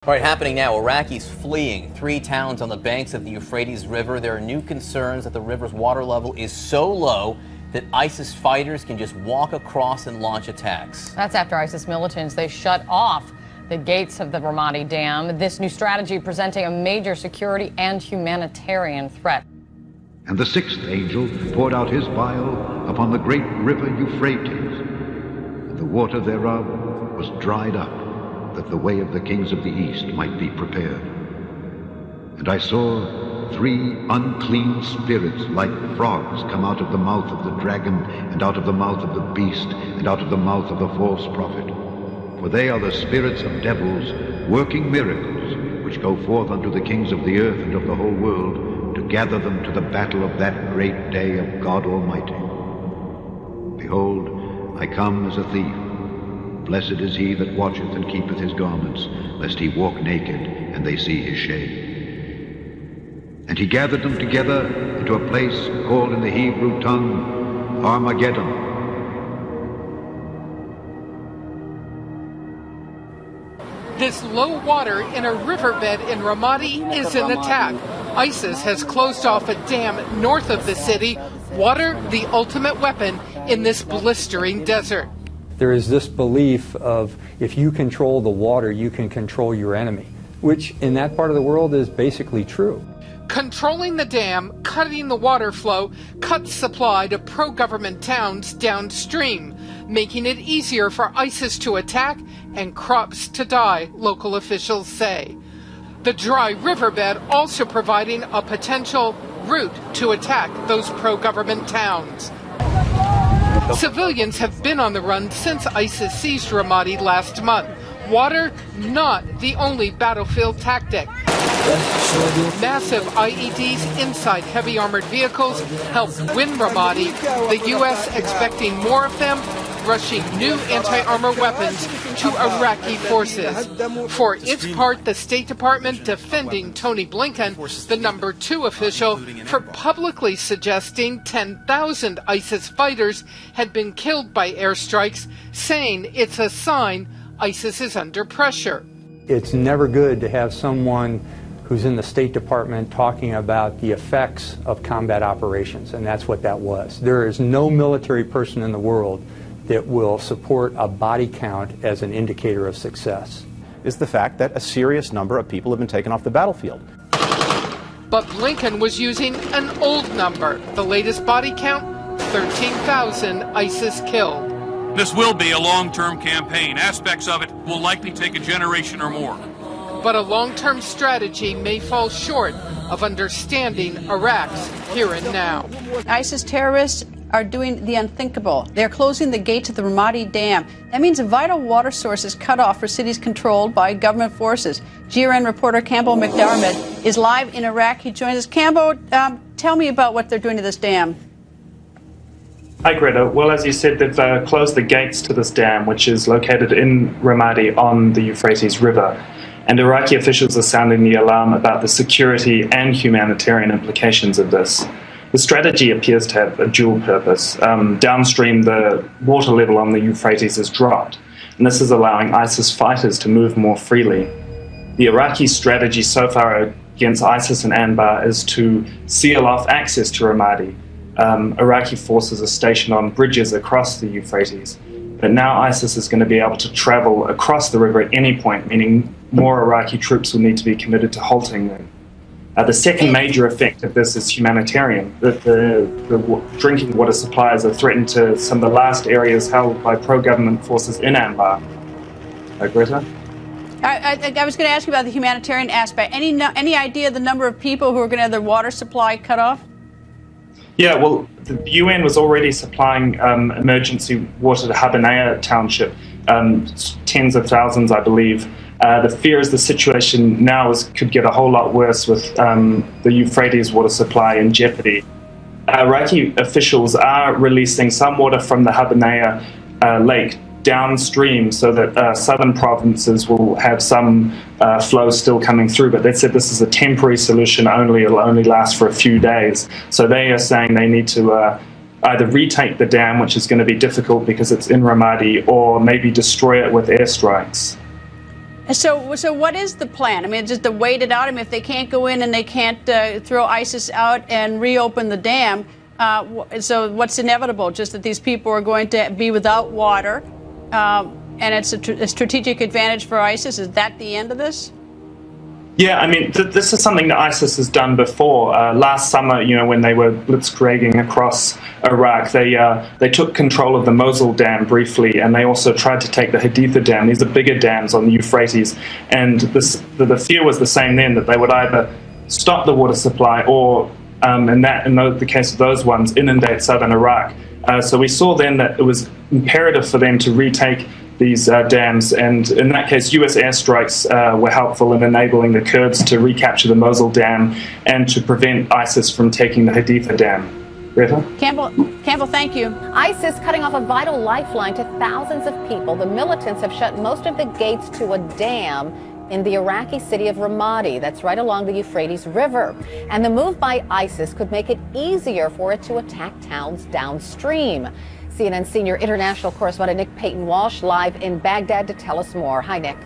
All right, happening now, Iraqis fleeing 3 towns on the banks of the Euphrates River. There are new concerns that the river's water level is so low that ISIS fighters can just walk across and launch attacks. That's after ISIS militants, they shut off the gates of the Ramadi Dam. This new strategy presenting a major security and humanitarian threat. And the 6th angel poured out his vial upon the great river Euphrates, and the water thereof was dried up, that the way of the kings of the east might be prepared. And I saw 3 unclean spirits like frogs come out of the mouth of the dragon, and out of the mouth of the beast, and out of the mouth of the false prophet. For they are the spirits of devils, working miracles, which go forth unto the kings of the earth and of the whole world, to gather them to the battle of that great day of God Almighty. Behold, I come as a thief. Blessed is he that watcheth and keepeth his garments, lest he walk naked, and they see his shame. And he gathered them together into a place called in the Hebrew tongue Armageddon. This low water in a riverbed in Ramadi is an attack. ISIS has closed off a dam north of the city. Water, the ultimate weapon in this blistering desert. There is this belief of if you control the water, you can control your enemy, which in that part of the world is basically true. Controlling the dam, cutting the water flow, cuts supply to pro-government towns downstream, making it easier for ISIS to attack and crops to die, local officials say. The dry riverbed also providing a potential route to attack those pro-government towns. Civilians have been on the run since ISIS seized Ramadi last month. Water, not the only battlefield tactic. Massive IEDs inside heavy armored vehicles helped win Ramadi. The U.S. expecting more of them, rushing new anti-armor weapons to Iraqi forces. For its part, the State Department defending Tony Blinken, the #2 official, for publicly suggesting 10,000 ISIS fighters had been killed by airstrikes, saying it's a sign ISIS is under pressure. It's never good to have someone who's in the State Department talking about the effects of combat operations, and that's what that was. There is no military person in the world that will support a body count as an indicator of success. Is the fact that a serious number of people have been taken off the battlefield. But Blinken was using an old number. The latest body count, 13,000 ISIS killed. This will be a long-term campaign. Aspects of it will likely take a generation or more. But a long-term strategy may fall short of understanding Iraq's here and now. ISIS terrorists are doing the unthinkable. They're closing the gates of the Ramadi Dam. That means a vital water source is cut off for cities controlled by government forces. GRN reporter Campbell McDermott is live in Iraq. He joins us. Campbell, tell me about what they're doing to this dam. Hi, Greta. Well, as you said, they've closed the gates to this dam, which is located in Ramadi on the Euphrates River. And Iraqi officials are sounding the alarm about the security and humanitarian implications of this. The strategy appears to have a dual purpose. Downstream, the water level on the Euphrates has dropped, and this is allowing ISIS fighters to move more freely. The Iraqi strategy so far against ISIS and Anbar is to seal off access to Ramadi. Iraqi forces are stationed on bridges across the Euphrates, but now ISIS is going to be able to travel across the river at any point, meaning more Iraqi troops will need to be committed to halting them. The second major effect of this is humanitarian. The drinking water supplies are threatened to some of the last areas held by pro-government forces in Anbar. Greta? I was going to ask you about the humanitarian aspect. Any idea the number of people who are going to have their water supply cut off? Yeah, well, the UN was already supplying emergency water to Habanea Township, tens of thousands, I believe. The fear is the situation now could get a whole lot worse with the Euphrates water supply in jeopardy. Iraqi officials are releasing some water from the Habanea lake downstream so that southern provinces will have some flow still coming through, but they said this is a temporary solution only. It'll only last for a few days. So they are saying they need to either retake the dam, which is going to be difficult because it's in Ramadi, or maybe destroy it with airstrikes. So what is the plan? I mean, just to wait it out? I mean, if they can't go in and they can't throw ISIS out and reopen the dam, so what's inevitable? Just that these people are going to be without water, and it's a strategic advantage for ISIS. Is that the end of this? Yeah, I mean, this is something that ISIS has done before. Last summer, you know, when they were blitzkrieging across Iraq, they took control of the Mosul Dam briefly, and they also tried to take the Haditha Dam. These are bigger dams on the Euphrates, and the fear was the same then, that they would either stop the water supply or, in the case of those ones, inundate southern Iraq. So we saw then that it was imperative for them to retake these dams, and in that case US airstrikes were helpful in enabling the Kurds to recapture the Mosul Dam and to prevent ISIS from taking the Haditha Dam. Greta? Campbell, thank you. ISIS cutting off a vital lifeline to thousands of people. The militants have shut most of the gates to a dam in the Iraqi city of Ramadi, that's right along the Euphrates River. And the move by ISIS could make it easier for it to attack towns downstream. CNN senior international correspondent Nick Payton-Walsh live in Baghdad to tell us more. Hi, Nick.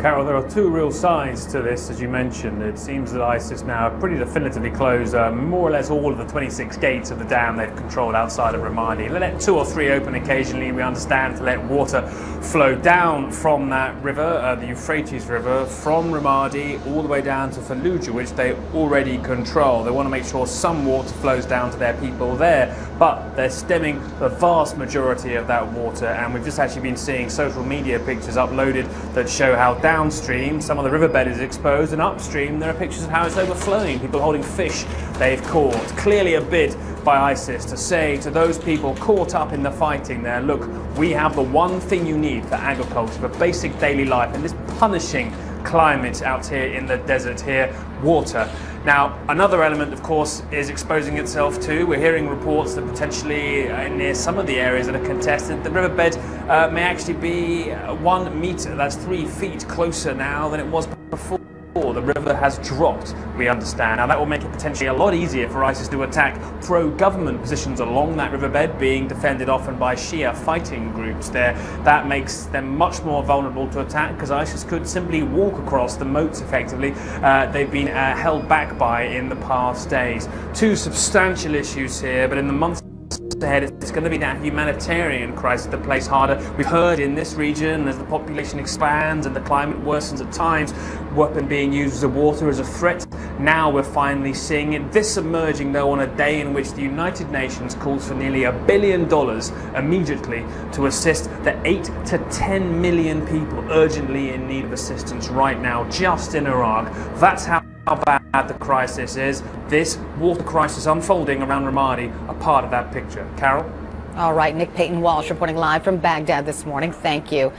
Carol, there are two real sides to this, as you mentioned. It seems that ISIS now have pretty definitively closed more or less all of the 26 gates of the dam they've controlled outside of Ramadi. They let 2 or 3 open occasionally, we understand, to let water flow down from that river, the Euphrates River, from Ramadi all the way down to Fallujah, which they already control. They want to make sure some water flows down to their people there, but they're stemming the vast majority of that water. And we've just actually been seeing social media pictures uploaded that show how downstream some of the riverbed is exposed, and upstream there are pictures of how it's overflowing, people holding fish they've caught. Clearly a bid by ISIS to say to those people caught up in the fighting there, look, we have the one thing you need for agriculture, for basic daily life, and this punishing climate out here in the desert here, water. Now, another element, of course, is exposing itself too. We're hearing reports that potentially near some of the areas that are contested, the riverbed may actually be 1 meter, that's 3 feet closer now than it was before. The river has dropped, we understand. Now that will make it potentially a lot easier for ISIS to attack pro-government positions along that riverbed, being defended often by Shia fighting groups there. That makes them much more vulnerable to attack, because ISIS could simply walk across the moats effectively they've been held back by in the past days. Two substantial issues here, but in the months ahead, it's going to be that humanitarian crisis that plays harder. We've heard in this region, as the population expands and the climate worsens at times, weapon being used as water as a threat. Now we're finally seeing it. This emerging, though, on a day in which the United Nations calls for nearly $1 billion immediately to assist the 8 to 10 million people urgently in need of assistance right now, just in Iraq. That's how bad the crisis is. This water crisis unfolding around Ramadi, a part of that picture. Carol? All right, Nick Payton-Walsh reporting live from Baghdad this morning. Thank you.